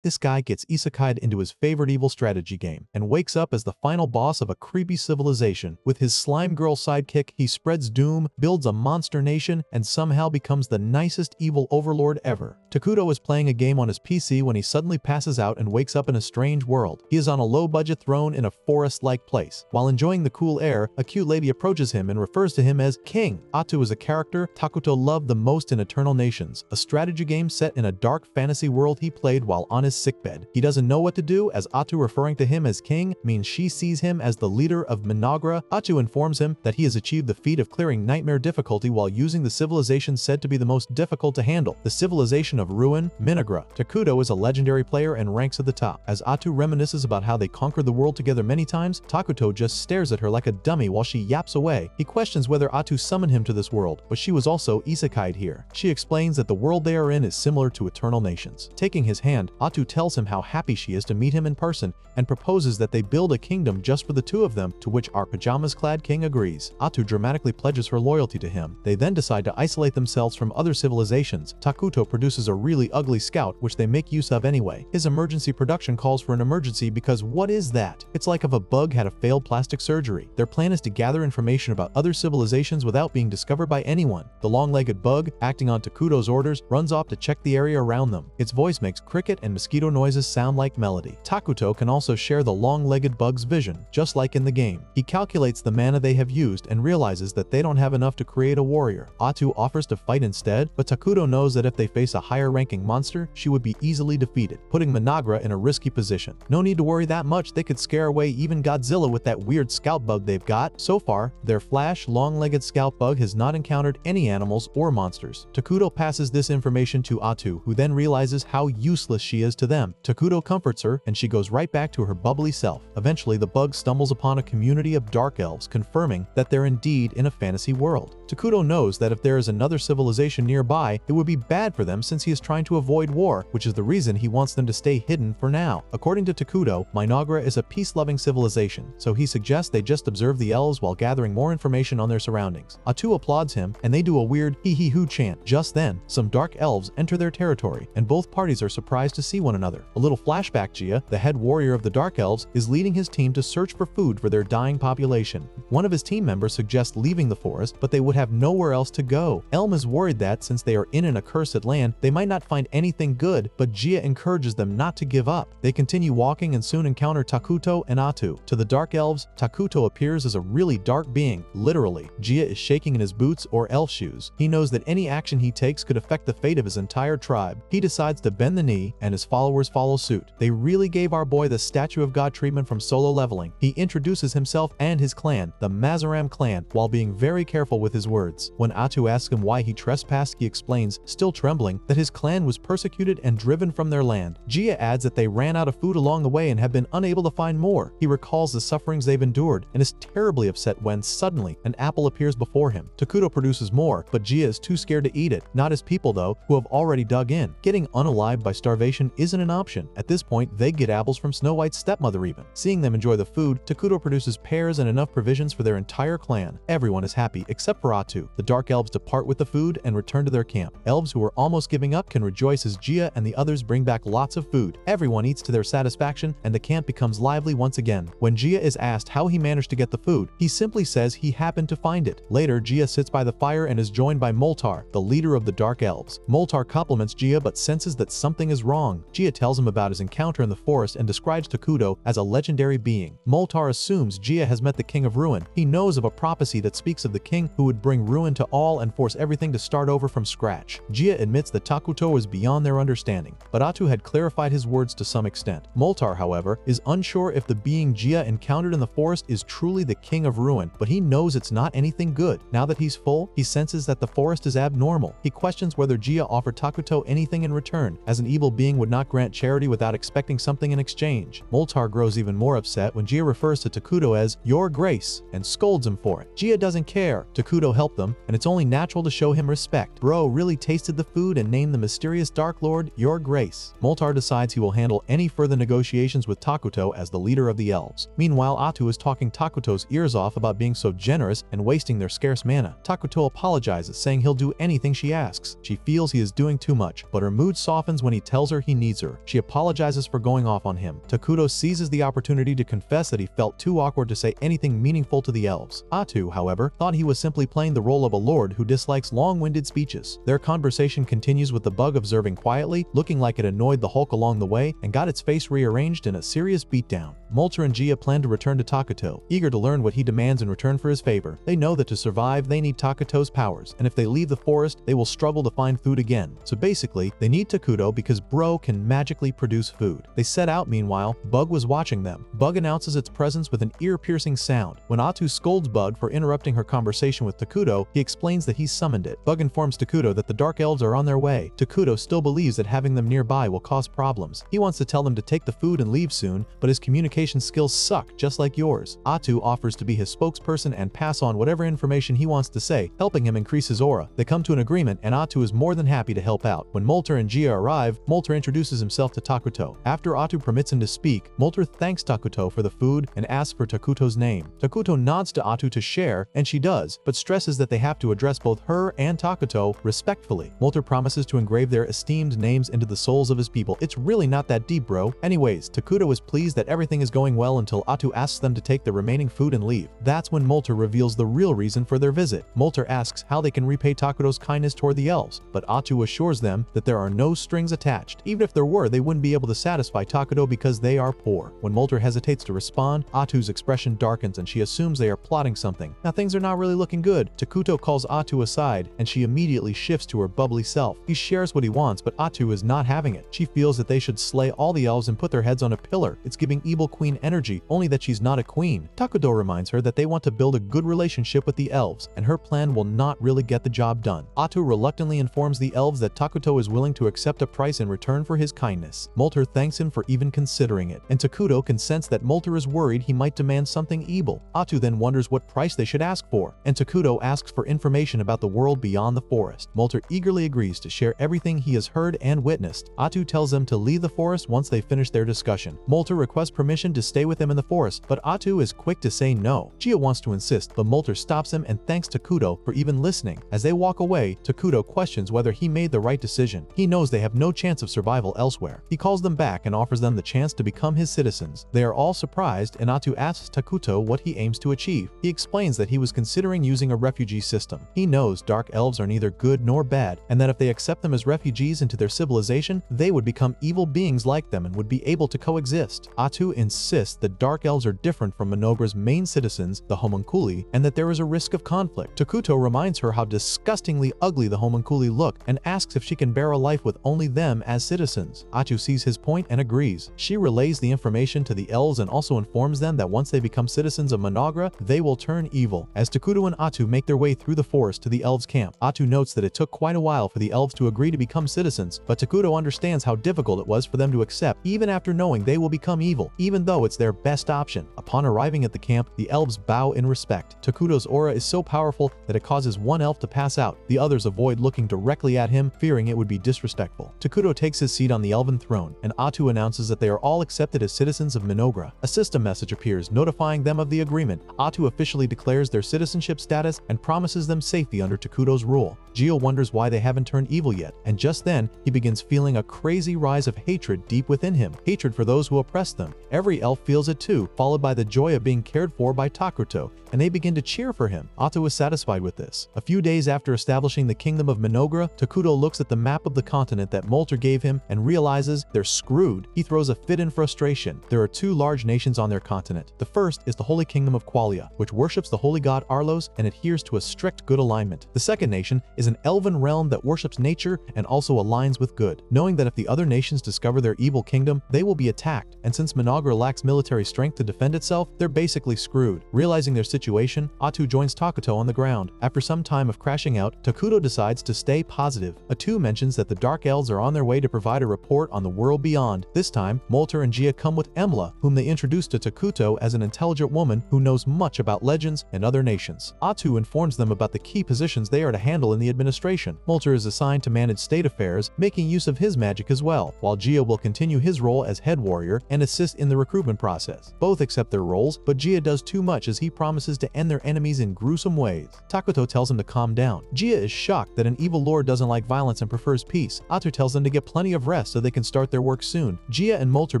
This guy gets Isekai'd into his favorite evil strategy game and wakes up as the final boss of a creepy civilization. With his slime girl sidekick, he spreads doom, builds a monster nation, and somehow becomes the nicest evil overlord ever. Takuto is playing a game on his PC when he suddenly passes out and wakes up in a strange world. He is on a low-budget throne in a forest-like place. While enjoying the cool air, a cute lady approaches him and refers to him as King. Atu is a character Takuto loved the most in Eternal Nations, a strategy game set in a dark fantasy world he played while on his sickbed. He doesn't know what to do, as Atu referring to him as King means she sees him as the leader of Minagra. Atu informs him that he has achieved the feat of clearing nightmare difficulty while using the civilization said to be the most difficult to handle, the civilization of Ruin, Minagra. Takuto is a legendary player and ranks at the top. As Atu reminisces about how they conquered the world together many times, Takuto just stares at her like a dummy while she yaps away. He questions whether Atu summoned him to this world, but she was also Isekai'd here. She explains that the world they are in is similar to Eternal Nations. Taking his hand, Atu tells him how happy she is to meet him in person and proposes that they build a kingdom just for the two of them, to which our pajamas-clad king agrees. Atu dramatically pledges her loyalty to him. They then decide to isolate themselves from other civilizations. Takuto produces a really ugly scout, which they make use of anyway. His emergency production calls for an emergency because what is that? It's like if a bug had a failed plastic surgery. Their plan is to gather information about other civilizations without being discovered by anyone. The long-legged bug, acting on Takuto's orders, runs off to check the area around them. Its voice makes cricket and mosquito noises sound like melody. Takuto can also share the long-legged bug's vision, just like in the game. He calculates the mana they have used and realizes that they don't have enough to create a warrior. Atu offers to fight instead, but Takuto knows that if they face a higher-ranking monster, she would be easily defeated, putting Minagra in a risky position. No need to worry that much, they could scare away even Godzilla with that weird scout bug they've got. So far, their flash, long-legged scout bug has not encountered any animals or monsters. Takuto passes this information to Atu, who then realizes how useless she is to them. Takuto comforts her, and she goes right back to her bubbly self. Eventually, the bug stumbles upon a community of dark elves, confirming that they're indeed in a fantasy world. Takuto knows that if there is another civilization nearby, it would be bad for them since he is trying to avoid war, which is the reason he wants them to stay hidden for now. According to Takuto, Minagra is a peace-loving civilization, so he suggests they just observe the elves while gathering more information on their surroundings. Atu applauds him, and they do a weird hee-hee-hoo chant. Just then, some dark elves enter their territory, and both parties are surprised to see one another. A little flashback: Gia, the head warrior of the dark elves, is leading his team to search for food for their dying population. One of his team members suggests leaving the forest, but they would have nowhere else to go. Elm is worried that, since they are in an accursed land, they might not find anything good, but Gia encourages them not to give up. They continue walking and soon encounter Takuto and Atu. To the dark elves, Takuto appears as a really dark being, literally. Gia is shaking in his boots or elf shoes. He knows that any action he takes could affect the fate of his entire tribe. He decides to bend the knee, and his followers follow suit. They really gave our boy the statue of God treatment from Solo Leveling. He introduces himself and his clan, the Mazaram clan, while being very careful with his words. When Atu asks him why he trespassed, he explains, still trembling, that his clan was persecuted and driven from their land. Gia adds that they ran out of food along the way and have been unable to find more. He recalls the sufferings they've endured and is terribly upset when, suddenly, an apple appears before him. Takuto produces more, but Gia is too scared to eat it. Not his people, though, who have already dug in. Getting unalived by starvation isn't an option. At this point, they get apples from Snow White's stepmother even. Seeing them enjoy the food, Takuto produces pears and enough provisions for their entire clan. Everyone is happy, except for Atu. The dark elves depart with the food and return to their camp. Elves who are almost giving up can rejoice as Gia and the others bring back lots of food. Everyone eats to their satisfaction, and the camp becomes lively once again. When Gia is asked how he managed to get the food, he simply says he happened to find it. Later, Gia sits by the fire and is joined by Moltar, the leader of the dark elves. Moltar compliments Gia but senses that something is wrong. Gia tells him about his encounter in the forest and describes Takuto as a legendary being. Moltar assumes Gia has met the King of Ruin. He knows of a prophecy that speaks of the king who would bring ruin to all and force everything to start over from scratch. Gia admits that Takuto was beyond their understanding, but Atu had clarified his words to some extent. Moltar, however, is unsure if the being Gia encountered in the forest is truly the King of Ruin, but he knows it's not anything good. Now that he's full, he senses that the forest is abnormal. He questions whether Gia offered Takuto anything in return, as an evil being would not grant charity without expecting something in exchange. Moltar grows even more upset when Gia refers to Takuto as "Your Grace" and scolds him for it. Gia doesn't care. Takuto helped them, and it's only natural to show him respect. Bro really tasted the food and named the mysterious Dark Lord Your Grace. Moltar decides he will handle any further negotiations with Takuto as the leader of the elves. Meanwhile, Atu is talking Takuto's ears off about being so generous and wasting their scarce mana. Takuto apologizes, saying he'll do anything she asks. She feels he is doing too much, but her mood softens when he tells her he needs needs her. She apologizes for going off on him. Takuto seizes the opportunity to confess that he felt too awkward to say anything meaningful to the elves. Atu, however, thought he was simply playing the role of a lord who dislikes long-winded speeches. Their conversation continues with the bug observing quietly, looking like it annoyed the Hulk along the way and got its face rearranged in a serious beatdown. Molter and Gia plan to return to Takuto, eager to learn what he demands in return for his favor. They know that to survive, they need Takuto's powers, and if they leave the forest, they will struggle to find food again. So basically, they need Takuto because Bro can magically produce food. They set out. Meanwhile, Bug was watching them. Bug announces its presence with an ear-piercing sound. When Atu scolds Bug for interrupting her conversation with Takuto, he explains that he summoned it. Bug informs Takuto that the Dark Elves are on their way. Takuto still believes that having them nearby will cause problems. He wants to tell them to take the food and leave soon, but his communication skills suck, just like yours. Atu offers to be his spokesperson and pass on whatever information he wants to say, helping him increase his aura. They come to an agreement, and Atu is more than happy to help out. When Molter and Gia arrive, Molter introduces himself to Takuto. After Atu permits him to speak, Molter thanks Takuto for the food and asks for Takuto's name. Takuto nods to Atu to share, and she does, but stresses that they have to address both her and Takuto respectfully. Molter promises to engrave their esteemed names into the souls of his people. It's really not that deep, bro. Anyways, Takuto is pleased that everything is going well until Atu asks them to take the remaining food and leave. That's when Molter reveals the real reason for their visit. Molter asks how they can repay Takuto's kindness toward the elves, but Atu assures them that there are no strings attached. Even if there were, they wouldn't be able to satisfy Takuto because they are poor. When Molter hesitates to respond, Atu's expression darkens and she assumes they are plotting something. Now things are not really looking good. Takuto calls Atu aside and she immediately shifts to her bubbly self. He shares what he wants, but Atu is not having it. She feels that they should slay all the elves and put their heads on a pillar. It's giving evil queen energy, only that she's not a queen. Takuto reminds her that they want to build a good relationship with the elves, and her plan will not really get the job done. Atu reluctantly informs the elves that Takuto is willing to accept a price in return for his kindness. Molter thanks him for even considering it, and Takuto can sense that Molter is worried he might demand something evil. Atu then wonders what price they should ask for, and Takuto asks for information about the world beyond the forest. Molter eagerly agrees to share everything he has heard and witnessed. Atu tells them to leave the forest once they finish their discussion. Molter requests permission to stay with them in the forest, but Atu is quick to say no. Gia wants to insist, but Molter stops him and thanks Takuto for even listening. As they walk away, Takuto questions whether he made the right decision. He knows they have no chance of survival elsewhere. He calls them back and offers them the chance to become his citizens. They are all surprised, and Atu asks Takuto what he aims to achieve. He explains that he was considering using a refugee system. He knows dark elves are neither good nor bad, and that if they accept them as refugees into their civilization, they would become evil beings like them and would be able to coexist. Atu insists that dark elves are different from Minogra's main citizens, the homunculi, and that there is a risk of conflict. Takuto reminds her how disgustingly ugly the homunculi look and asks if she can bear a life with only them as citizens. Atu sees his point and agrees. She relays the information to the elves and also informs them that once they become citizens of Minogra, they will turn evil. As Takuto and Atu make their way through the forest to the elves' camp, Atu notes that it took quite a while for the elves to agree to become citizens, but Takuto understands how difficult it was for them to accept even after knowing they will become evil, even though it's their best option. Upon arriving at the camp, the elves bow in respect. Takuto's aura is so powerful that it causes one elf to pass out. The others avoid looking directly at him, fearing it would be disrespectful. Takuto takes his seat on the elven throne, and Atu announces that they are all accepted as citizens of Minogra. A system message appears notifying them of the agreement. Atu officially declares their citizenship status and promises them safety under Takuto's rule. Gio wonders why they haven't turned evil yet, and just then, he begins feeling a crazy rise of hatred deep within him. Hatred for those who oppress them. Every elf feels it too, followed by the joy of being cared for by Takuto, and they begin to cheer for him. Atu is satisfied with this. A few days after establishing the kingdom of Minogra, Takuto looks at the map of the continent that Molter gave him and realizes they're screwed. He throws a fit in frustration. There are two large nations on their continent. The first is the Holy Kingdom of Qualia, which worships the holy god Arlos and adheres to a strict good alignment. The second nation is an elven realm that worships nature and also aligns with good. Knowing that if the other nations discover their evil kingdom, they will be attacked, and since Minogra lacks military strength to defend itself, they're basically screwed. Realizing their situation, Atu joins Takuto on the ground. After some time of crashing out, Takuto decides to stay positive. Atu mentions that the Dark Elves are on their way to provide a report on the world beyond. This time, Molter and Gia come with Emla, whom they introduce to Takuto as an intelligent woman who knows much about legends and other nations. Atu informs them about the key positions they are to handle in the administration. Molter is assigned to manage state affairs, making use of his magic as well, while Gia will continue his role as head warrior and assist in the recruitment process. Both accept their roles, but Gia does too much as he promises to end their enemies in gruesome ways. Takuto tells him to calm down. Gia is shocked that an evil lord doesn't like violence and prefers peace. Atu tells them to get plenty of rest rest so they can start their work soon. Gia and Molter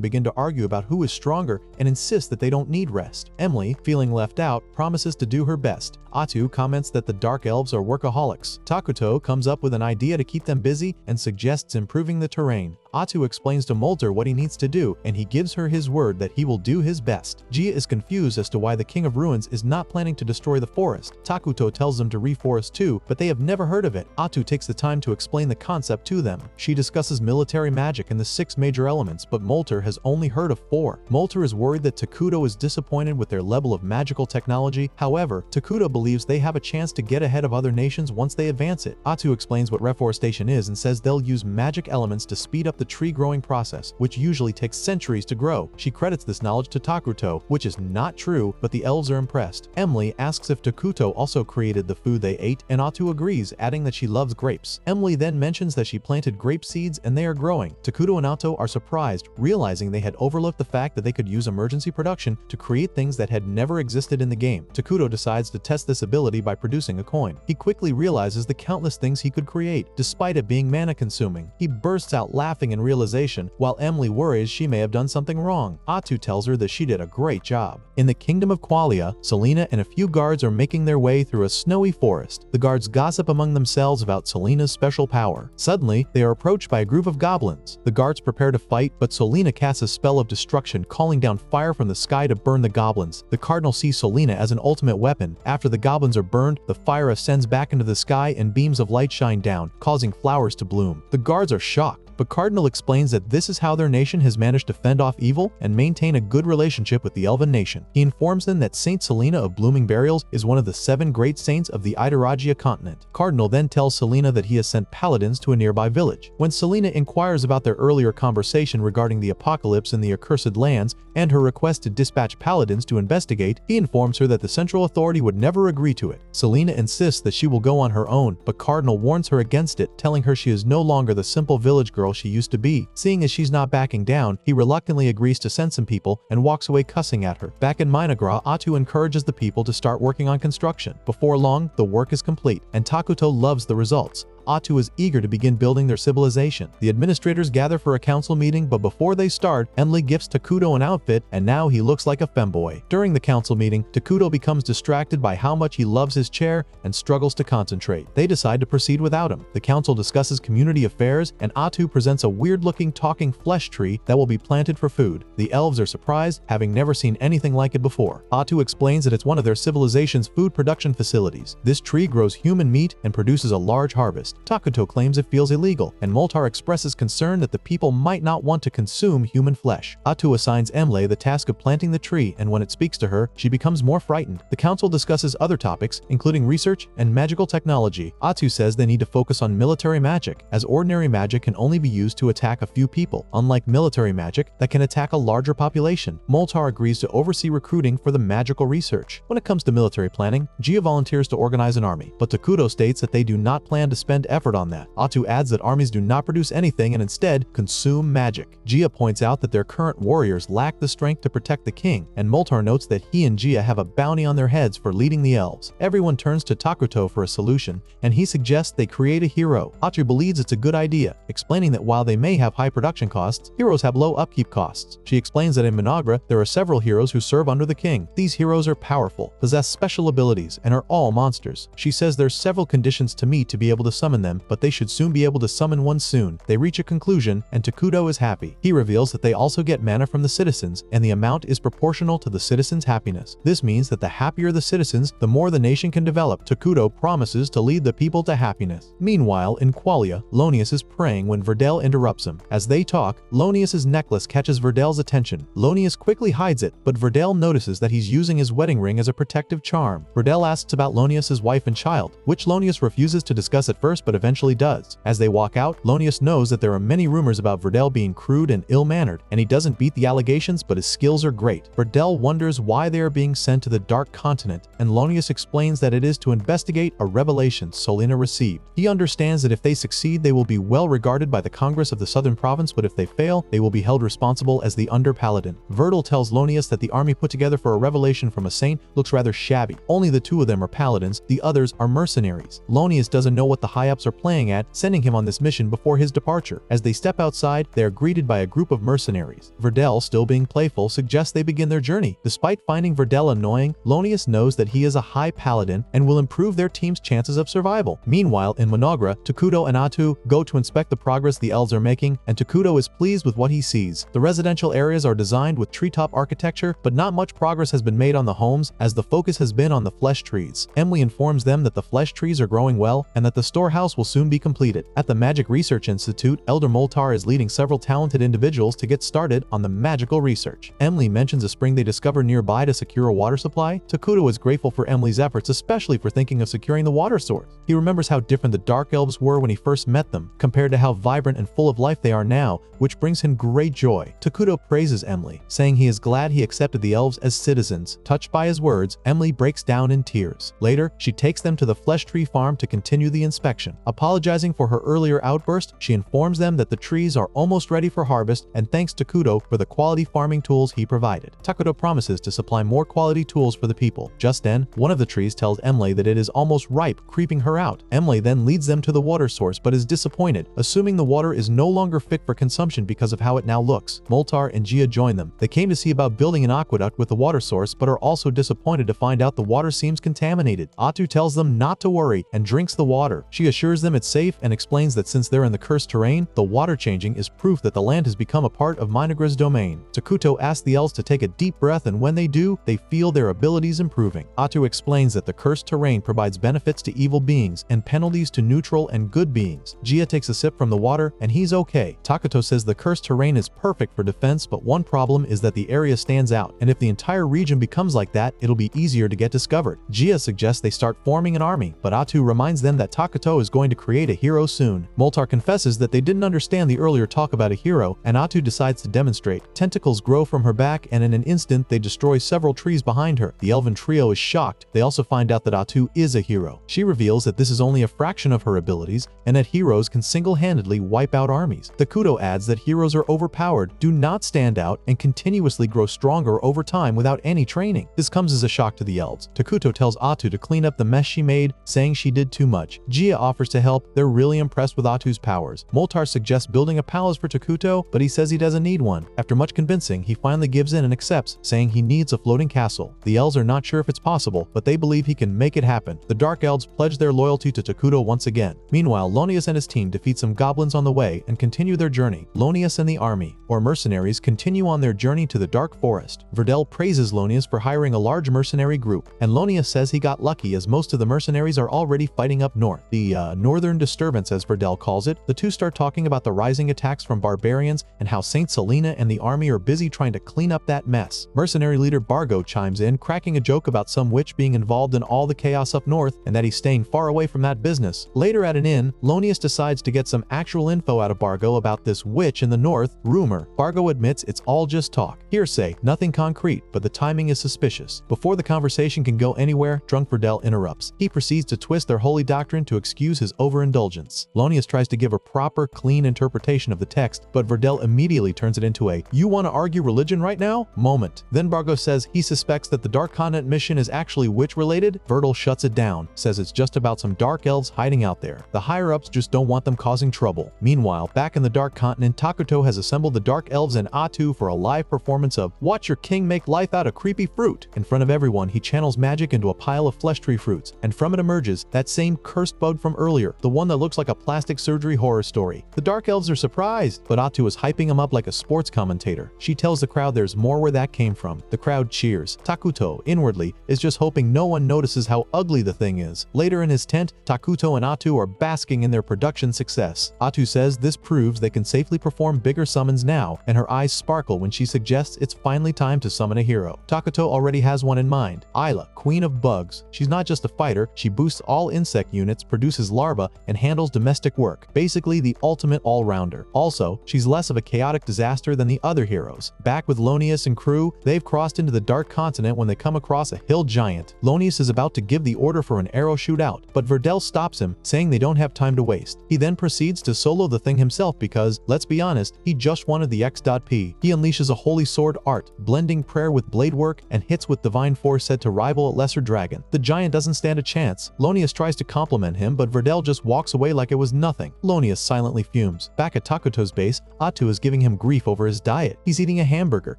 begin to argue about who is stronger and insist that they don't need rest. Emily, feeling left out, promises to do her best. Atu comments that the Dark Elves are workaholics. Takuto comes up with an idea to keep them busy and suggests improving the terrain. Atu explains to Molter what he needs to do, and he gives her his word that he will do his best. Gia is confused as to why the King of Ruins is not planning to destroy the forest. Takuto tells them to reforest too, but they have never heard of it. Atu takes the time to explain the concept to them. She discusses military magic and the 6 major elements, but Molter has only heard of 4. Molter is worried that Takuto is disappointed with their level of magical technology. However, Takuto believes they have a chance to get ahead of other nations once they advance it. Atu explains what reforestation is and says they'll use magic elements to speed up the tree growing process, which usually takes centuries to grow. She credits this knowledge to Takuto, which is not true, but the elves are impressed. Emily asks if Takuto also created the food they ate, and Atu agrees, adding that she loves grapes. Emily then mentions that she planted grape seeds and they are growing. Takuto and Atu are surprised, realizing they had overlooked the fact that they could use emergency production to create things that had never existed in the game. Takuto decides to test this ability by producing a coin. He quickly realizes the countless things he could create, despite it being mana-consuming. He bursts out laughing in realization, while Emily worries she may have done something wrong. Atu tells her that she did a great job. In the kingdom of Qualia, Selena and a few guards are making their way through a snowy forest. The guards gossip among themselves about Selena's special power. Suddenly, they are approached by a group of goblins. The guards prepare to fight, but Selena casts a spell of destruction, calling down fire from the sky to burn the goblins. The cardinal sees Selena as an ultimate weapon. After the goblins are burned, the fire ascends back into the sky and beams of light shine down, causing flowers to bloom. The guards are shocked, but Cardinal explains that this is how their nation has managed to fend off evil and maintain a good relationship with the Elven nation. He informs them that Saint Selena of Blooming Burials is one of the 7 great saints of the Idaragia continent. Cardinal then tells Selena that he has sent paladins to a nearby village. When Selena inquires about their earlier conversation regarding the apocalypse in the accursed lands and her request to dispatch paladins to investigate, he informs her that the central authority would never agree to it. Selena insists that she will go on her own, but Cardinal warns her against it, telling her she is no longer the simple village girl she used to be. Seeing as she's not backing down, he reluctantly agrees to send some people and walks away cussing at her. Back in Minagra, Atu encourages the people to start working on construction. Before long, the work is complete, and Takuto loves the results. Atu is eager to begin building their civilization. The administrators gather for a council meeting, but before they start, Emily gifts Takuto an outfit, and now he looks like a femboy. During the council meeting, Takuto becomes distracted by how much he loves his chair and struggles to concentrate. They decide to proceed without him. The council discusses community affairs, and Atu presents a weird-looking talking flesh tree that will be planted for food. The elves are surprised, having never seen anything like it before. Atu explains that it's one of their civilization's food production facilities. This tree grows human meat and produces a large harvest. Takuto claims it feels illegal, and Moltar expresses concern that the people might not want to consume human flesh. Atu assigns Emily the task of planting the tree, and when it speaks to her, she becomes more frightened. The council discusses other topics, including research and magical technology. Atu says they need to focus on military magic, as ordinary magic can only be used to attack a few people, unlike military magic that can attack a larger population. Moltar agrees to oversee recruiting for the magical research. When it comes to military planning, Gia volunteers to organize an army, but Takuto states that they do not plan to spend effort on that. Atu adds that armies do not produce anything and instead consume magic. Gia points out that their current warriors lack the strength to protect the king, and Moltar notes that he and Gia have a bounty on their heads for leading the elves. Everyone turns to Takuto for a solution, and he suggests they create a hero. Atu believes it's a good idea, explaining that while they may have high production costs, heroes have low upkeep costs. She explains that in Minagra, there are several heroes who serve under the king. These heroes are powerful, possess special abilities, and are all monsters. She says there's several conditions to meet to be able to summon them, but they should soon be able to summon one soon. They reach a conclusion, and Takuto is happy. He reveals that they also get mana from the citizens, and the amount is proportional to the citizens' happiness. This means that the happier the citizens, the more the nation can develop. Takuto promises to lead the people to happiness. Meanwhile, in Qualia, Lonius is praying when Verdel interrupts him. As they talk, Lonius's necklace catches Verdel's attention. Lonius quickly hides it, but Verdel notices that he's using his wedding ring as a protective charm. Verdel asks about Lonius's wife and child, which Lonius refuses to discuss at first but eventually does. As they walk out, Lonius knows that there are many rumors about Verdel being crude and ill-mannered, and he doesn't beat the allegations, but his skills are great. Verdel wonders why they are being sent to the Dark Continent, and Lonius explains that it is to investigate a revelation Solina received. He understands that if they succeed, they will be well regarded by the Congress of the Southern Province, but if they fail, they will be held responsible as the Under-Paladin. Verdel tells Lonius that the army put together for a revelation from a saint looks rather shabby. Only the 2 of them are paladins, the others are mercenaries. Lonius doesn't know what the high anicaps are playing at, sending him on this mission before his departure. As they step outside, they are greeted by a group of mercenaries. Verdel, still being playful, suggests they begin their journey. Despite finding Verdel annoying, Lonius knows that he is a high paladin and will improve their team's chances of survival. Meanwhile, in Monogra, Takuto and Atu go to inspect the progress the elves are making, and Takuto is pleased with what he sees. The residential areas are designed with treetop architecture, but not much progress has been made on the homes, as the focus has been on the flesh trees. Emily informs them that the flesh trees are growing well and that the storehouse will soon be completed. At the Magic Research Institute, Elder Moltar is leading several talented individuals to get started on the magical research. Emily mentions a spring they discover nearby to secure a water supply. Takuto is grateful for Emily's efforts, especially for thinking of securing the water source. He remembers how different the Dark Elves were when he first met them, compared to how vibrant and full of life they are now, which brings him great joy. Takuto praises Emily, saying he is glad he accepted the elves as citizens. Touched by his words, Emily breaks down in tears. Later, she takes them to the flesh tree farm to continue the inspection. Apologizing for her earlier outburst, she informs them that the trees are almost ready for harvest and thanks Takuto for the quality farming tools he provided. Takuto promises to supply more quality tools for the people. Just then, one of the trees tells Emily that it is almost ripe, creeping her out. Emily then leads them to the water source but is disappointed, assuming the water is no longer fit for consumption because of how it now looks. Moltar and Gia join them. They came to see about building an aqueduct with the water source but are also disappointed to find out the water seems contaminated. Atu tells them not to worry and drinks the water. She assures them it's safe and explains that since they're in the cursed terrain, the water changing is proof that the land has become a part of Minagra's domain. Takuto asks the elves to take a deep breath, and when they do, they feel their abilities improving. Atu explains that the cursed terrain provides benefits to evil beings and penalties to neutral and good beings. Gia takes a sip from the water and he's okay. Takuto says the cursed terrain is perfect for defense, but one problem is that the area stands out, and if the entire region becomes like that, it'll be easier to get discovered. Gia suggests they start forming an army, but Atu reminds them that Takuto is going to create a hero soon. Moltar confesses that they didn't understand the earlier talk about a hero, and Atu decides to demonstrate. Tentacles grow from her back, and in an instant they destroy several trees behind her. The elven trio is shocked. They also find out that Atu is a hero. She reveals that this is only a fraction of her abilities, and that heroes can single-handedly wipe out armies. Takuto adds that heroes are overpowered, do not stand out, and continuously grow stronger over time without any training. This comes as a shock to the elves. Takuto tells Atu to clean up the mess she made, saying she did too much. Gia offers to help. They're really impressed with Atu's powers. Moltar suggests building a palace for Takuto, but he says he doesn't need one. After much convincing, he finally gives in and accepts, saying he needs a floating castle. The elves are not sure if it's possible, but they believe he can make it happen. The Dark Elves pledge their loyalty to Takuto once again. Meanwhile, Lonius and his team defeat some goblins on the way and continue their journey. Lonius and the army, or mercenaries, continue on their journey to the Dark Forest. Verdel praises Lonius for hiring a large mercenary group, and Lonius says he got lucky as most of the mercenaries are already fighting up north. The northern disturbance, as Verdel calls it. The two start talking about the rising attacks from barbarians and how Saint Selena and the army are busy trying to clean up that mess. Mercenary leader Bargo chimes in, cracking a joke about some witch being involved in all the chaos up north and that he's staying far away from that business. Later at an inn, Lonius decides to get some actual info out of Bargo about this witch in the north. Rumor. Bargo admits it's all just talk. Hearsay, nothing concrete, but the timing is suspicious. Before the conversation can go anywhere, drunk Verdel interrupts. He proceeds to twist their holy doctrine to excuse his overindulgence. Lonius tries to give a proper, clean interpretation of the text, but Verdel immediately turns it into a "you want to argue religion right now?" moment. Then Bargo says he suspects that the Dark Continent mission is actually witch-related. Verdel shuts it down, says it's just about some dark elves hiding out there. The higher-ups just don't want them causing trouble. Meanwhile, back in the Dark Continent, Takuto has assembled the Dark Elves and Atu for a live performance of "Watch Your King Make Life Out of Creepy Fruit." In front of everyone, he channels magic into a pile of flesh tree fruits, and from it emerges that same cursed bug from earlier, the one that looks like a plastic surgery horror story. The Dark Elves are surprised, but Atu is hyping him up like a sports commentator. She tells the crowd there's more where that came from. The crowd cheers. Takuto, inwardly, is just hoping no one notices how ugly the thing is. Later in his tent, Takuto and Atu are basking in their production success. Atu says this proves they can safely perform bigger summons now, and her eyes sparkle when she suggests it's finally time to summon a hero. Takuto already has one in mind. Isla, Queen of Bugs. She's not just a fighter, she boosts all insect units, produces larvae, and handles domestic work. Basically the ultimate all-rounder. Also, she's less of a chaotic disaster than the other heroes. Back with Lonius and crew, they've crossed into the Dark Continent when they come across a hill giant. Lonius is about to give the order for an arrow shootout, but Verdel stops him, saying they don't have time to waste. He then proceeds to solo the thing himself because, let's be honest, he just wanted the X.P. He unleashes a holy sword art, blending prayer with blade work, and hits with divine force said to rival a lesser dragon. The giant doesn't stand a chance. Lonius tries to compliment him, but Verdel just walks away like it was nothing. Lonius silently fumes. Back at Takuto's base, Atu is giving him grief over his diet. He's eating a hamburger,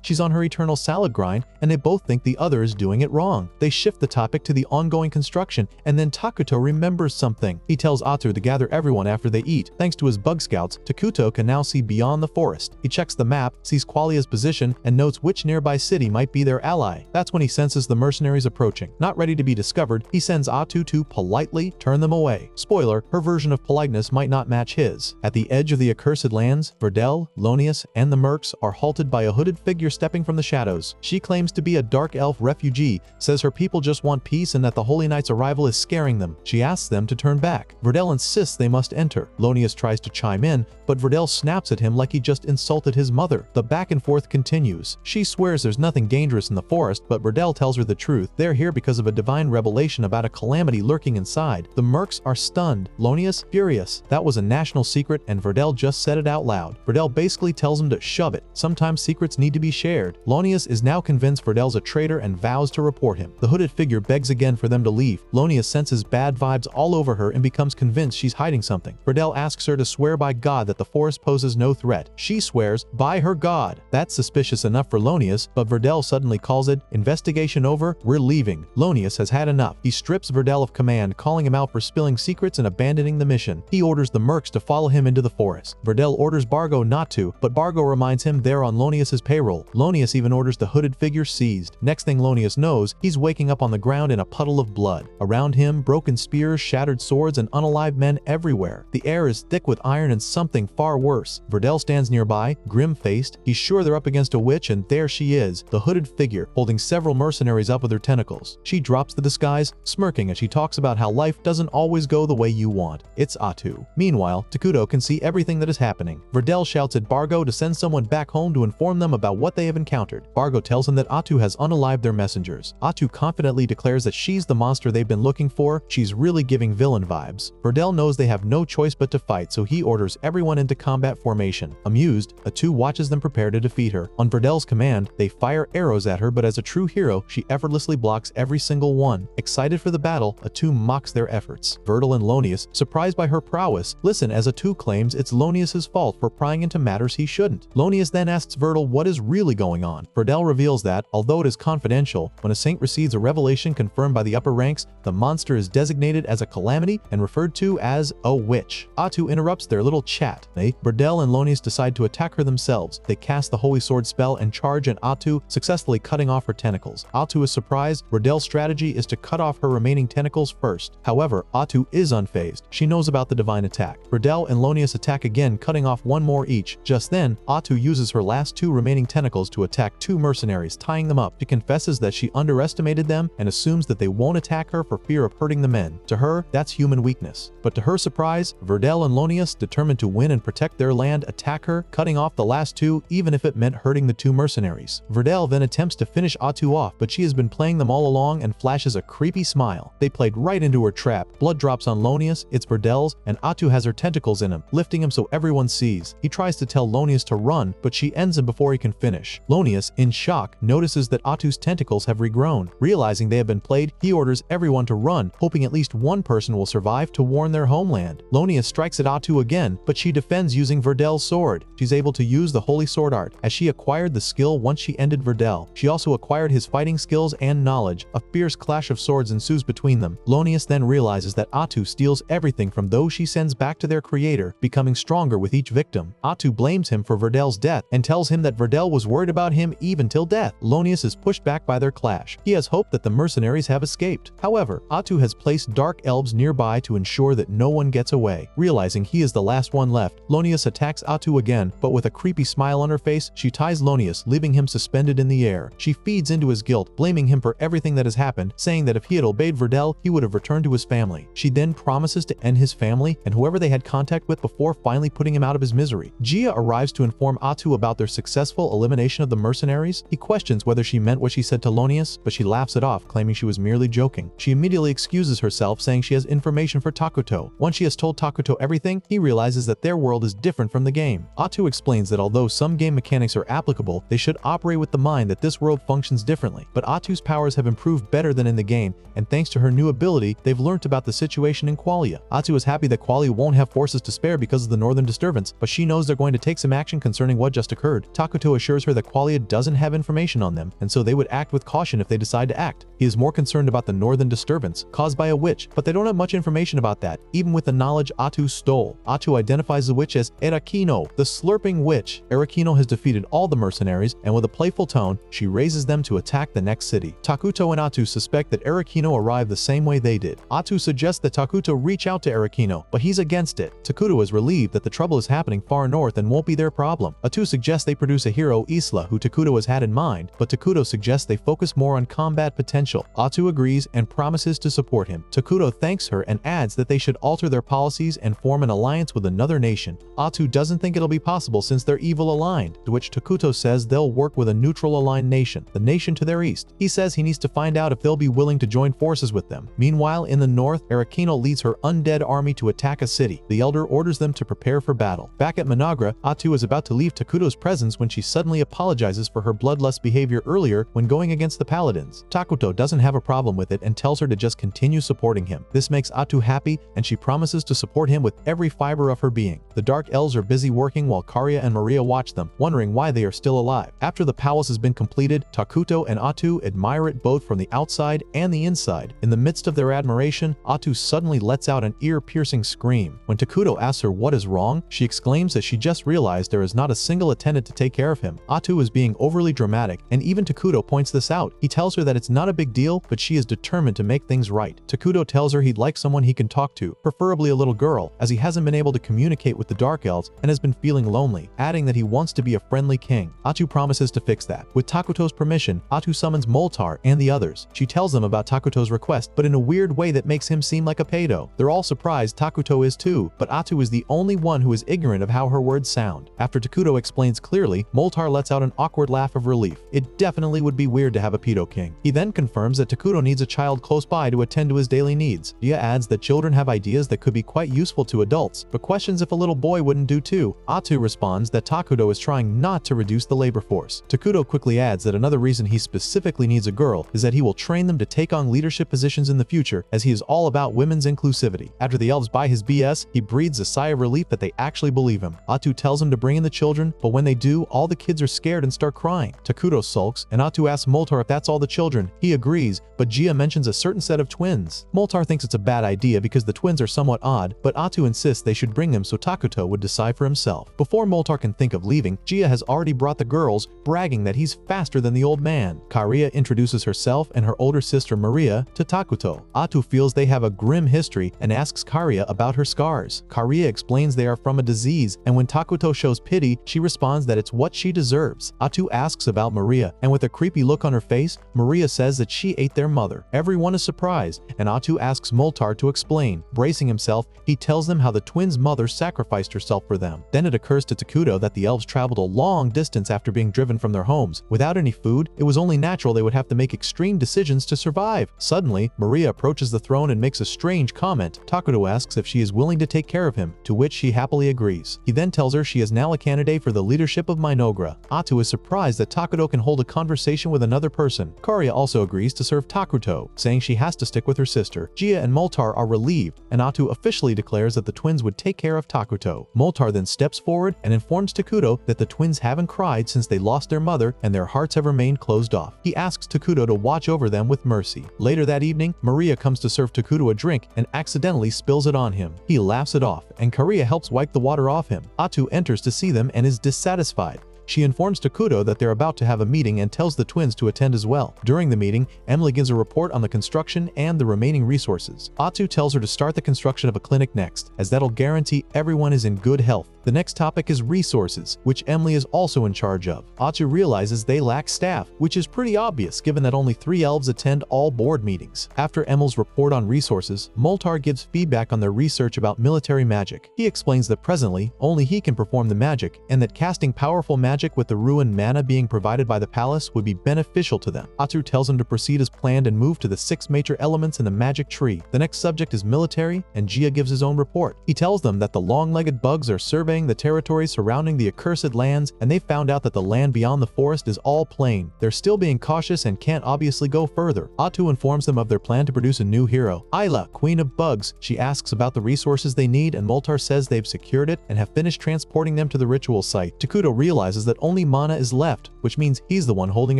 she's on her eternal salad grind, and they both think the other is doing it wrong. They shift the topic to the ongoing construction, and then Takuto remembers something. He tells Atu to gather everyone after they eat. Thanks to his bug scouts, Takuto can now see beyond the forest. He checks the map, sees Qualia's position, and notes which nearby city might be their ally. That's when he senses the mercenaries approaching. Not ready to be discovered, he sends Atu to politely turn them away. Spoiler, her version of politeness might not match his. At the edge of the accursed lands, Verdel, Lonius, and the mercs are halted by a hooded figure stepping from the shadows. She claims to be a dark elf refugee, says her people just want peace and that the Holy Knight's arrival is scaring them. She asks them to turn back. Verdel insists they must enter. Lonius tries to chime in, but Verdel snaps at him like he just insulted his mother. The back and forth continues. She swears there's nothing dangerous in the forest, but Verdel tells her the truth. They're here because of a divine revelation about a calamity lurking inside. The mercs are stunned. Lonius, furious. That was a national secret and Verdel just said it out loud. Verdel basically tells him to shove it. Sometimes secrets need to be shared. Lonius is now convinced Verdel's a traitor and vows to report him. The hooded figure begs again for them to leave. Lonius senses bad vibes all over her and becomes convinced she's hiding something. Verdel asks her to swear by God that the forest poses no threat. She swears by her God. That's suspicious enough for Lonius, but Verdel suddenly calls it, investigation over, we're leaving. Lonius has had enough. He strips Verdel of command, calling him out for spilling secrets and abandoning the mission. He orders the mercs to follow him into the forest. Verdel orders Bargo not to, but Bargo reminds him they're on Lonius's payroll. Lonius even orders the hooded figure seized. Next thing Lonius knows, he's waking up on the ground in a puddle of blood. Around him, broken spears, shattered swords, and unalive men everywhere. The air is thick with iron and something far worse. Verdel stands nearby, grim-faced. He's sure they're up against a witch, and there she is, the hooded figure, holding several mercenaries up with her tentacles. She drops the disguise, smirking as she talks about how life doesn't always go the way you want. It's Atu. Meanwhile, Takuto can see everything that is happening. Verdel shouts at Bargo to send someone back home to inform them about what they have encountered. Bargo tells him that Atu has unalived their messengers. Atu confidently declares that she's the monster they've been looking for. She's really giving villain vibes. Verdel knows they have no choice but to fight, so he orders everyone into combat formation. Amused, Atu watches them prepare to defeat her. On Verdel's command, they fire arrows at her, but as a true hero, she effortlessly blocks every single one. Excited for the battle, Atu mocks their efforts. Verdel and Lonius, surprised by her prowess, listen as Atu claims it's Lonius's fault for prying into matters he shouldn't. Lonius then asks Verdel what is really going on. Verdel reveals that, although it is confidential, when a saint receives a revelation confirmed by the upper ranks, the monster is designated as a calamity and referred to as a witch. Atu interrupts their little chat. Verdel and Lonius decide to attack her themselves. They cast the Holy Sword spell and charge at Atu, successfully cutting off her tentacles. Atu is surprised. Verdel's strategy is to cut off her remaining tentacles first. However, Atu is unfazed. She knows about the divine attack. Verdel and Lonius attack again, cutting off one more each. Just then, Atu uses her last two remaining tentacles to attack two mercenaries, tying them up. She confesses that she underestimated them and assumes that they won't attack her for fear of hurting the men. To her, that's human weakness. But to her surprise, Verdel and Lonius, determined to win and protect their land, attack her, cutting off the last two, even if it meant hurting the two mercenaries. Verdel then attempts to finish Atu off, but she has been playing them all along and flashes a creepy smile. They played right into her trap. Blood drops on Lonius, it's Verdel's, and Atu has her tentacles in him, lifting him so everyone sees. He tries to tell Lonius to run, but she ends him before he can finish. Lonius, in shock, notices that Atu's tentacles have regrown. Realizing they have been played, he orders everyone to run, hoping at least one person will survive to warn their homeland. Lonius strikes at Atu again, but she defends using Verdel's sword. She's able to use the Holy Sword art, as she acquired the skill once she ended Verdel. She also acquired his fighting skills and knowledge. A fierce clash of swords ensues between them. Lonius then realizes that Atu steals everything from those she sends back to their creator, becoming stronger with each victim. Atu blames him for Verdel's death and tells him that Verdel was worried about him even till death. Lonius is pushed back by their clash. He has hope that the mercenaries have escaped. However, Atu has placed dark elves nearby to ensure that no one gets away. Realizing he is the last one left, Lonius attacks Atu again, but with a creepy smile on her face, she ties Lonius, leaving him suspended in the air. She feeds into his guilt, blaming him for everything that has happened, saying that if he had obeyed Verdel, he would have returned to his family. She then promises to end his family and whoever they had contact with before finally putting him out of his misery. Gia arrives to inform Atu about their successful elimination of the mercenaries. He questions whether she meant what she said to Lonius, but she laughs it off, claiming she was merely joking. She immediately excuses herself, saying she has information for Takuto. Once she has told Takuto everything, he realizes that their world is different from the game. Atu explains that although some game mechanics are applicable, they should operate with the mind that this world functions differently. But Atu's powers have improved better than in the game, and thanks to her new ability, they've learnt about the situation questioning Qualia. Atu is happy that Qualia won't have forces to spare because of the northern disturbance, but she knows they're going to take some action concerning what just occurred. Takuto assures her that Qualia doesn't have information on them, and so they would act with caution if they decide to act. He is more concerned about the northern disturbance caused by a witch, but they don't have much information about that, even with the knowledge Atu stole. Atu identifies the witch as Erakino, the slurping witch. Erakino has defeated all the mercenaries, and with a playful tone, she raises them to attack the next city. Takuto and Atu suspect that Erakino arrived the same way they did. Atu suggests that Takuto reach out to Erakino, but he's against it. Takuto is relieved that the trouble is happening far north and won't be their problem. Atu suggests they produce a hero, Isla, who Takuto has had in mind, but Takuto suggests they focus more on combat potential. Atu agrees and promises to support him. Takuto thanks her and adds that they should alter their policies and form an alliance with another nation. Atu doesn't think it'll be possible since they're evil aligned, to which Takuto says they'll work with a neutral aligned nation, the nation to their east. He says he needs to find out if they'll be willing to join forces with them. Meanwhile, in the north, Erakino leads her undead army to attack a city. The elder orders them to prepare for battle. Back at Managra, Atu is about to leave Takuto's presence when she suddenly apologizes for her bloodlust behavior earlier when going against the paladins. Takuto doesn't have a problem with it and tells her to just continue supporting him. This makes Atu happy, and she promises to support him with every fiber of her being. The Dark Elves are busy working while Karia and Maria watch them, wondering why they are still alive. After the palace has been completed, Takuto and Atu admire it both from the outside and the inside. In the midst of their admiration, Atu suddenly lets out an ear-piercing scream. When Takuto asks her what is wrong, she exclaims that she just realized there is not a single attendant to take care of him. Atu is being overly dramatic, and even Takuto points this out. He tells her that it's not a big deal, but she is determined to make things right. Takuto tells her he'd like someone he can talk to, preferably a little girl, as he hasn't been able to communicate with the Dark Elves and has been feeling lonely, adding that he wants to be a friendly king. Atu promises to fix that. With Takuto's permission, Atu summons Moltar and the others. She tells them about Takuto's request, but in a weird way that makes him seem like a pedo. They're all surprised Takuto is too, but Atu is the only one who is ignorant of how her words sound. After Takuto explains clearly, Moltar lets out an awkward laugh of relief. It definitely would be weird to have a pedo king. He then confirms that Takuto needs a child close by to attend to his daily needs. Dia adds that children have ideas that could be quite useful to adults, but questions if a little boy wouldn't do too. Atu responds that Takuto is trying not to reduce the labor force. Takuto quickly adds that another reason he specifically needs a girl is that he will train them to take on leadership positions in the future, as he is all about women's inclusivity. After the elves buy his BS, he breathes a sigh of relief that they actually believe him. Atu tells him to bring in the children, but when they do, all the kids are scared and start crying. Takuto sulks, and Atu asks Moltar if that's all the children. He agrees, but Gia mentions a certain set of twins. Moltar thinks it's a bad idea because the twins are somewhat odd, but Atu insists they should bring them so Takuto would decide for himself. Before Moltar can think of leaving, Gia has already brought the girls, bragging that he's faster than the old man. Karia introduces herself and her older sister Maria to Takuto. Atu feels they have a grim history and asks Karia about her scars. Karia explains they are from a disease, and when Takuto shows pity, she responds that it's what she deserves. Atu asks about Maria, and with a creepy look on her face, Maria says that she ate their mother. Everyone is surprised, and Atu asks Moltar to explain. Bracing himself, he tells them how the twins' mother sacrificed herself for them. Then it occurs to Takuto that the elves traveled a long distance after being driven from their homes. Without any food, it was only natural they would have to make extreme decisions to survive. Suddenly, Maria approaches the throne and makes a strange comment. Takuto asks if she is willing to take care of him, to which she happily agrees. He then tells her she is now a candidate for the leadership of Minogra. Atu is surprised that Takuto can hold a conversation with another person. Karia also agrees to serve Takuto, saying she has to stick with her sister. Gia and Moltar are relieved, and Atu officially declares that the twins would take care of Takuto. Moltar then steps forward and informs Takuto that the twins haven't cried since they lost their mother and their hearts have remained closed off. He asks Takuto to watch over them with mercy. Later that evening, Maria comes to serve Takuto a drink and accidentally spills it on him. He laughs it off, and Karia helps wipe the water off him. Atu enters to see them and is dissatisfied. She informs Takuto that they're about to have a meeting and tells the twins to attend as well. During the meeting, Emily gives a report on the construction and the remaining resources. Atu tells her to start the construction of a clinic next, as that'll guarantee everyone is in good health. The next topic is resources, which Emily is also in charge of. Atu realizes they lack staff, which is pretty obvious given that only 3 elves attend all board meetings. After Emily's report on resources, Moltar gives feedback on their research about military magic. He explains that presently, only he can perform the magic, and that casting powerful magic with the ruined mana being provided by the palace would be beneficial to them. Atu tells him to proceed as planned and move to the 6 major elements in the magic tree. The next subject is military, and Gia gives his own report. He tells them that the long-legged bugs are surveyed surveying the territory surrounding the accursed lands, and they found out that the land beyond the forest is all plain. They're still being cautious and can't obviously go further. Atu informs them of their plan to produce a new hero, Isla, Queen of Bugs. She asks about the resources they need, and Moltar says they've secured it and have finished transporting them to the ritual site. Takuto realizes that only Mana is left, which means he's the one holding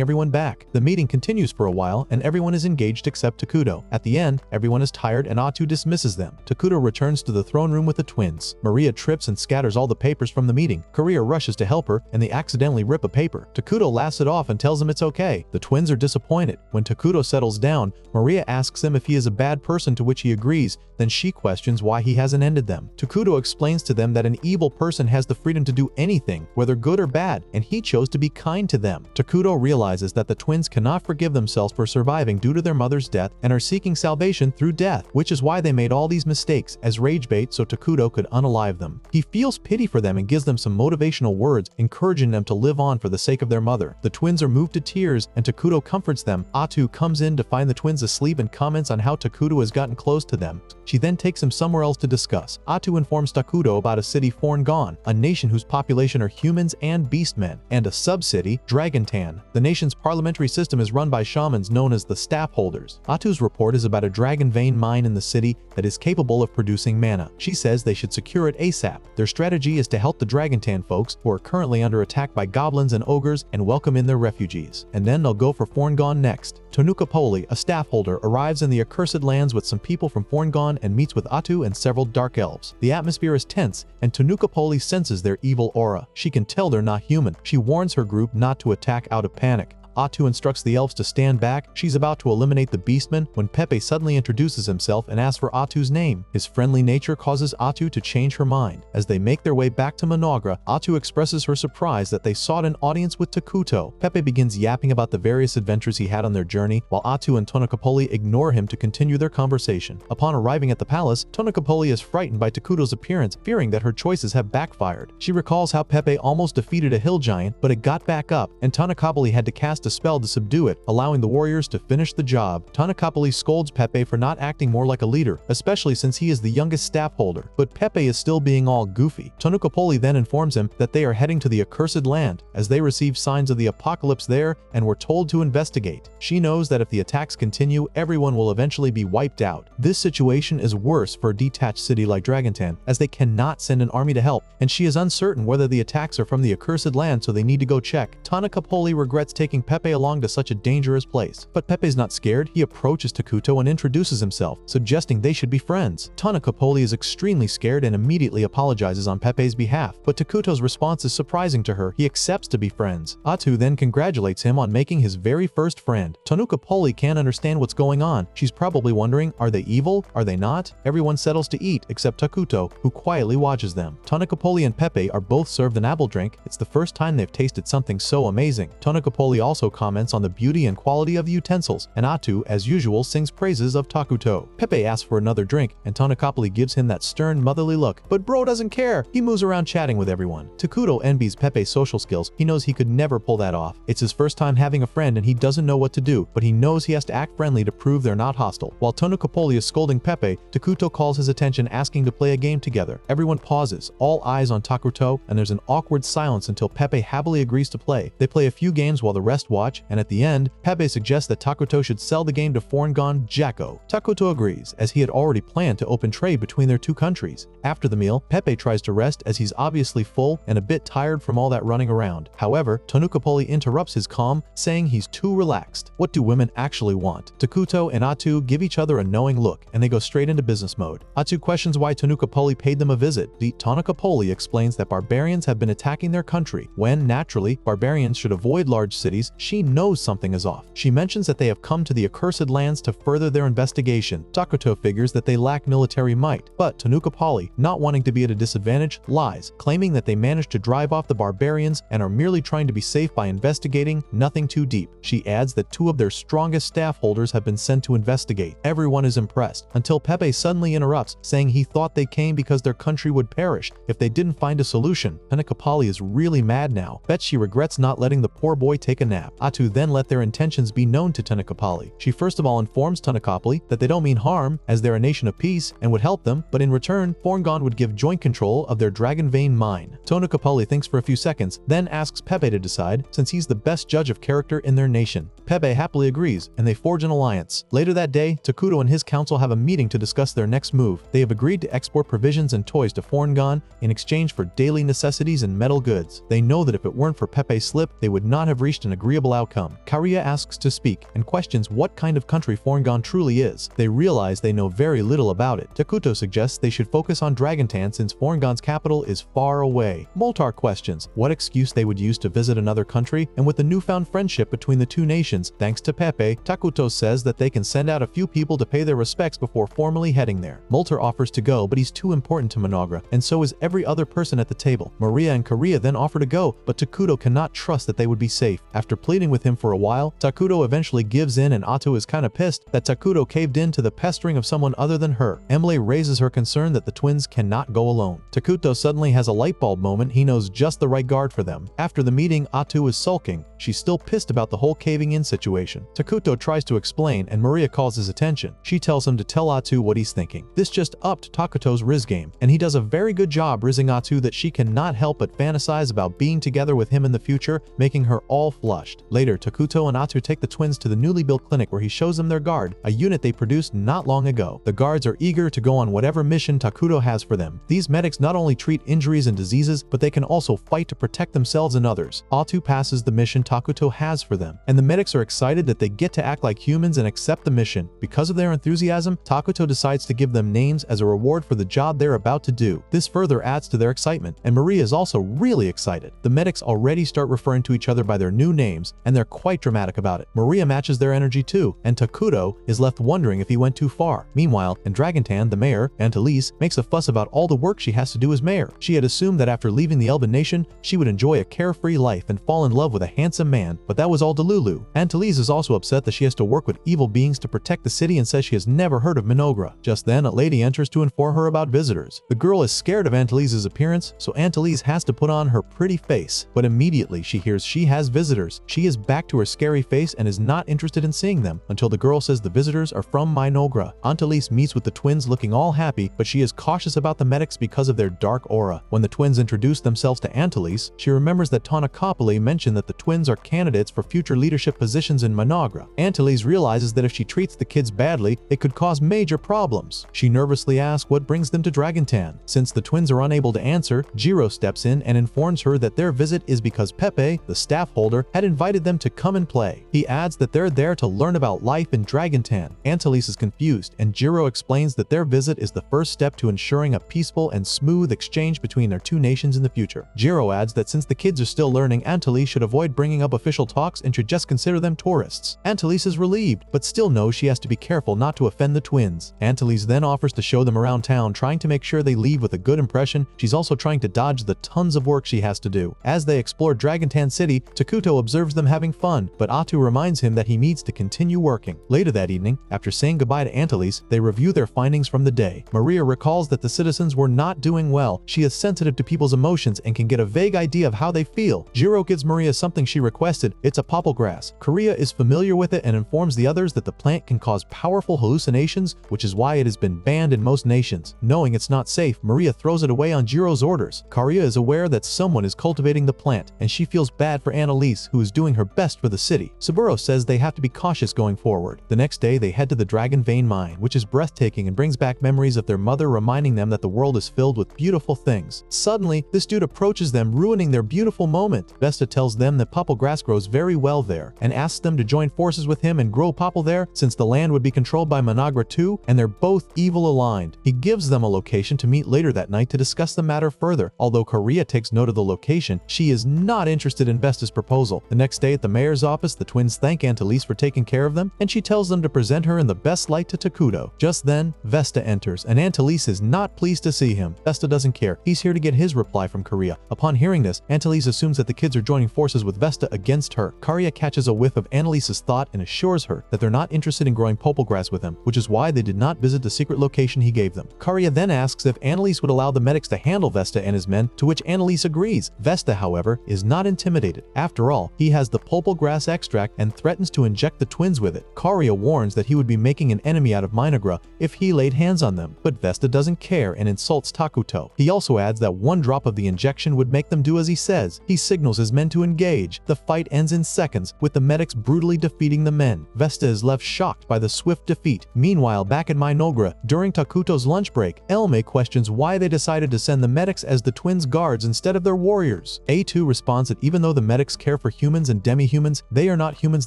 everyone back. The meeting continues for a while, and everyone is engaged except Takuto. At the end, everyone is tired and Atu dismisses them. Takuto returns to the throne room with the twins. Maria trips and scatters all the papers from the meeting. Korea rushes to help her, and they accidentally rip a paper. Takuto laughs it off and tells them it's okay. The twins are disappointed. When Takuto settles down, Maria asks him if he is a bad person, to which he agrees. Then she questions why he hasn't ended them. Takuto explains to them that an evil person has the freedom to do anything, whether good or bad, and he chose to be kind to them. Takuto realizes that the twins cannot forgive themselves for surviving due to their mother's death and are seeking salvation through death, which is why they made all these mistakes as rage bait so Takuto could unalive them. He feels pity for them and gives them some motivational words, encouraging them to live on for the sake of their mother. The twins are moved to tears, and Takuto comforts them. Atu comes in to find the twins asleep and comments on how Takuto has gotten close to them. She then takes him somewhere else to discuss. Atu informs Takuto about a city Forngon, a nation whose population are humans and beastmen, and a sub-city, Dragontan. The nation's parliamentary system is run by shamans known as the staff holders. Atu's report is about a dragon vein mine in the city that is capable of producing mana. She says they should secure it ASAP. Their strategy is to help the Dragontan folks, who are currently under attack by goblins and ogres, and welcome in their refugees. And then they'll go for Forngon next. Tonukapoli, a staff holder, arrives in the accursed lands with some people from Forngon and meets with Atu and several dark elves. The atmosphere is tense, and Tonukapoli senses their evil aura. She can tell they're not human. She warns her group not to attack out of panic. Atu instructs the elves to stand back. She's about to eliminate the beastmen when Pepe suddenly introduces himself and asks for Atu's name. His friendly nature causes Atu to change her mind. As they make their way back to Managra, Atu expresses her surprise that they sought an audience with Takuto. Pepe begins yapping about the various adventures he had on their journey, while Atu and Tonukapoli ignore him to continue their conversation. Upon arriving at the palace, Tonukapoli is frightened by Takuto's appearance, fearing that her choices have backfired. She recalls how Pepe almost defeated a hill giant, but it got back up, and Tonukapoli had to cast a spell to subdue it, allowing the warriors to finish the job. Tonukapoli scolds Pepe for not acting more like a leader, especially since he is the youngest staff holder, but Pepe is still being all goofy. Tonukapoli then informs him that they are heading to the accursed land, as they receive signs of the apocalypse there and were told to investigate. She knows that if the attacks continue, everyone will eventually be wiped out. This situation is worse for a detached city like Dragontan, as they cannot send an army to help, and she is uncertain whether the attacks are from the accursed land, so they need to go check. Tonukapoli regrets taking Pepe along to such a dangerous place. But Pepe's not scared. He approaches Takuto and introduces himself, suggesting they should be friends. Tonukapoli is extremely scared and immediately apologizes on Pepe's behalf, but Takuto's response is surprising to her. He accepts to be friends. Atu then congratulates him on making his very first friend. Tonukapoli can't understand what's going on. She's probably wondering, are they evil? Are they not? Everyone settles to eat except Takuto, who quietly watches them. Tonukapoli and Pepe are both served an apple drink. It's the first time they've tasted something so amazing. Tonukapoli also comments on the beauty and quality of the utensils, and Atu, as usual, sings praises of Takuto. Pepe asks for another drink, and Tonukapoli gives him that stern, motherly look, but bro doesn't care. He moves around chatting with everyone. Takuto envies Pepe's social skills. He knows he could never pull that off. It's his first time having a friend and he doesn't know what to do, but he knows he has to act friendly to prove they're not hostile. While Tonukapoli is scolding Pepe, Takuto calls his attention, asking to play a game together. Everyone pauses, all eyes on Takuto, and there's an awkward silence until Pepe happily agrees to play. They play a few games while the rest watch, and at the end, Pepe suggests that Takuto should sell the game to Forngon Jacko. Takuto agrees, as he had already planned to open trade between their two countries. After the meal, Pepe tries to rest as he's obviously full and a bit tired from all that running around. However, Tonukapoli interrupts his calm, saying he's too relaxed. What do women actually want? Takuto and Atu give each other a knowing look, and they go straight into business mode. Atu questions why Tonukapoli paid them a visit. Tonukapoli explains that barbarians have been attacking their country, when, naturally, barbarians should avoid large cities. She knows something is off. She mentions that they have come to the accursed lands to further their investigation. Takuto figures that they lack military might, but Tonukapoli, not wanting to be at a disadvantage, lies, claiming that they managed to drive off the barbarians and are merely trying to be safe by investigating, nothing too deep. She adds that two of their strongest staff holders have been sent to investigate. Everyone is impressed, until Pepe suddenly interrupts, saying he thought they came because their country would perish if they didn't find a solution. Tonukapoli is really mad now. Bet she regrets not letting the poor boy take a nap. Atu then let their intentions be known to Tanakoppali. She first of all informs Tanakoppali that they don't mean harm, as they're a nation of peace and would help them, but in return, Forngon would give joint control of their dragon vein mine. Tanakoppali thinks for a few seconds, then asks Pepe to decide, since he's the best judge of character in their nation. Pepe happily agrees, and they forge an alliance. Later that day, Takuto and his council have a meeting to discuss their next move. They have agreed to export provisions and toys to Forngon in exchange for daily necessities and metal goods. They know that if it weren't for Pepe's slip, they would not have reached an agreeable outcome. Karia asks to speak and questions what kind of country Forngon truly is. They realize they know very little about it. Takuto suggests they should focus on Dragontan since Forngon's capital is far away. Moltar questions what excuse they would use to visit another country, and with the newfound friendship between the two nations, thanks to Pepe, Takuto says that they can send out a few people to pay their respects before formally heading there. Moltar offers to go, but he's too important to Managra, and so is every other person at the table. Maria and Karia then offer to go, but Takuto cannot trust that they would be safe. After pleading with him for a while, Takuto eventually gives in, and Atu is kinda pissed that Takuto caved in to the pestering of someone other than her. Emily raises her concern that the twins cannot go alone. Takuto suddenly has a light bulb moment. He knows just the right guard for them. After the meeting, Atu is sulking. She's still pissed about the whole caving in situation. Takuto tries to explain, and Maria calls his attention. She tells him to tell Atu what he's thinking. This just upped Takuto's riz game, and he does a very good job rizzing Atu that she cannot help but fantasize about being together with him in the future, making her all flushed. Later, Takuto and Atu take the twins to the newly built clinic where he shows them their guard, a unit they produced not long ago. The guards are eager to go on whatever mission Takuto has for them. These medics not only treat injuries and diseases, but they can also fight to protect themselves and others. Atu passes the mission Takuto has for them, and the medics are excited that they get to act like humans and accept the mission. Because of their enthusiasm, Takuto decides to give them names as a reward for the job they're about to do. This further adds to their excitement, and Maria is also really excited. The medics already start referring to each other by their new names, and they're quite dramatic about it. Maria matches their energy too, and Takuto is left wondering if he went too far. Meanwhile, in Dragontan, the mayor, Antalise, makes a fuss about all the work she has to do as mayor. She had assumed that after leaving the Elven nation, she would enjoy a carefree life and fall in love with a handsome man, but that was all delulu. Antalise is also upset that she has to work with evil beings to protect the city and says she has never heard of Minogra. Just then, a lady enters to inform her about visitors. The girl is scared of Antalise's appearance, so Antalise has to put on her pretty face, but immediately she hears she has visitors. She is back to her scary face and is not interested in seeing them until the girl says the visitors are from Minogra. Antalise meets with the twins looking all happy, but she is cautious about the medics because of their dark aura. When the twins introduce themselves to Antalise, she remembers that Tanakoppali mentioned that the twins are candidates for future leadership positions in Managra. Antalise realizes that if she treats the kids badly, it could cause major problems. She nervously asks what brings them to Dragontan. Since the twins are unable to answer, Jiro steps in and informs her that their visit is because Pepe, the staff holder, had invited them to come and play. He adds that they're there to learn about life in Dragontan. Antalise is confused, and Jiro explains that their visit is the first step to ensuring a peaceful and smooth exchange between their two nations in the future. Jiro adds that since the kids are still learning, Antalise should avoid bringing up official talks and should just consider them tourists. Antalise is relieved, but still knows she has to be careful not to offend the twins. Antalise then offers to show them around town, trying to make sure they leave with a good impression. She's also trying to dodge the tons of work she has to do. As they explore Dragontan City, Takuto observes them having fun, but Atu reminds him that he needs to continue working. Later that evening, after saying goodbye to Antalise, they review their findings from the day. Maria recalls that the citizens were not doing well. She is sensitive to people's emotions and can get a vague idea of how they feel. Jiro gives Maria something she requested. It's a popple grass. Karia is familiar with it and informs the others that the plant can cause powerful hallucinations, which is why it has been banned in most nations. Knowing it's not safe, Maria throws it away on Jiro's orders. Karia is aware that someone is cultivating the plant, and she feels bad for Annalise, who is doing her best for the city. Saburo says they have to be cautious going forward. The next day, they head to the Dragon Vein mine, which is breathtaking and brings back memories of their mother reminding them that the world is filled with beautiful things. Suddenly, this dude approaches them, ruining their beautiful moment. Vesta tells them that popple grass grows very well there, and asks them to join forces with him and grow popple there, since the land would be controlled by Managra too, and they're both evil aligned. He gives them a location to meet later that night to discuss the matter further. Although Karia takes note of the location, she is not interested in Vesta's proposal. The next day at the mayor's office, the twins thank Antalise for taking care of them, and she tells them to present her in the best light to Takuto. Just then, Vesta enters, and Antalise is not pleased to see him. Vesta doesn't care. He's here to get his reply from Karia. Upon hearing this, Antalise assumes that the kids are joining forces with Vesta against her. Karia catches a whiff of Annalise's thought and assures her that they're not interested in growing popple grass with him, which is why they did not visit the secret location he gave them. Karia then asks if Annalise would allow the medics to handle Vesta and his men, to which Annalise agrees. Vesta, however, is not intimidated. After all, he has the pulpal grass extract and threatens to inject the twins with it. Karia warns that he would be making an enemy out of Minagra if he laid hands on them, but Vesta doesn't care and insults Takuto. He also adds that one drop of the injection would make them do as he says. He signals his men to engage. The fight ends in seconds, with the medics brutally defeating the men. Vesta is left shocked by the swift defeat. Meanwhile, back at Minagra, during Takuto's lunch break, Elme questions why they decided to send the medics as the twins' guards instead of their warriors. A2 responds that even though the medics care for humans and demi-humans, they are not humans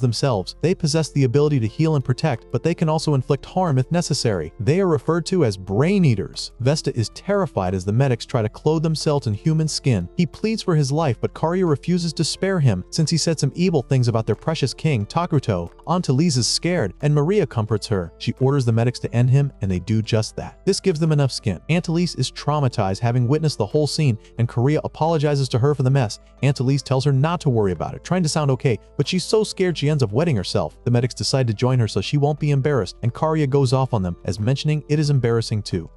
themselves. They possess the ability to heal and protect, but they can also inflict harm if necessary. They are referred to as brain eaters. Vesta is terrified as the medics try to clothe themselves in human skin. He pleads for his life, but Karia refuses to spare him since he said some evil things about their precious king, Takuto. Antalise is scared, and Maria comforts her. She orders the medics to end him, and they do just that. This gives them enough skin. Antalise is traumatized, having witnessed the whole scene, and Karia apologizes to her for the mess. Antalise tells her not to worry about it, trying to sound okay, but she's so scared she ends up wetting herself. The medics decide to join her so she won't be embarrassed, and Karia goes off on them, as mentioning it is embarrassing too.